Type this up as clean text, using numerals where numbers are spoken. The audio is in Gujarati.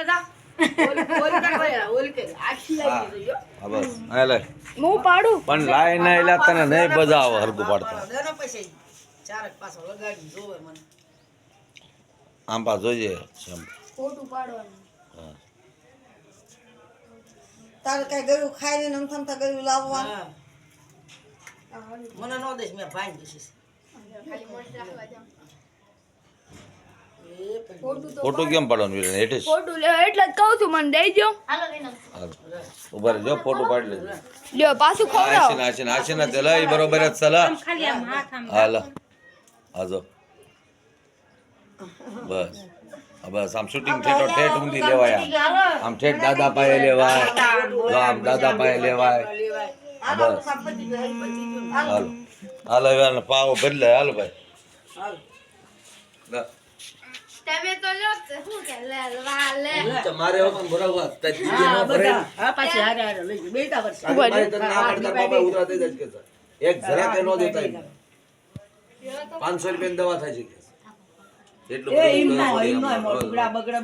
બધા હા બસ આ લે હું પાડું પણ લાઈ ના એલા તને નહીં બજા આવે હરગું પાડતા આમ પા જોઈએ ખોટું પાડવાનું હા તારે કઈ ગયું ખાઈને નમ થમતા ગયું લાવવા મને નો દેશ મેં ભાઈ દીધું ખાલી મોજ રાખવા જાવ ફોટો કેમ પાડવાનું વીરે હેઠે જ? ખોટું લે એટલે જ કહું છું મને દઈ દો હાલો લઈને હાલો. ઉભા રહેજો ફોટો પાડી લેજો લ્યો પાછું ખવડાવો આશીના તેલા ઈ બરોબર જ સલા ખાલી આમ હાથ આમ હાલો હાજો બસ આ બસ આમ શૂટિંગ ઠેઠ ઊંધી લેવાય આમ ઠેઠ દાદા પાયે લેવાય જો આમ દાદા પાયે લેવાય બસ હાલો હાલો હવે પાવ બદલે હાલો ભાઈ લે. તમે તો લો શું કે લે લે તમારે વખત બરાબર તજીએ નો ભરે હા પાછી હારે હારે લઈ ગયો બેટા વર્ષ મારી તને ના પડતા બાપા ઉતરા થઈ જાય કે એક જરા કે નો દેતા 500 રૂપિયાની દવા થાય છે કે એટલું એ બધું એમ ના હોય, એમ દવા ના હોય, પડી બગડા બગડા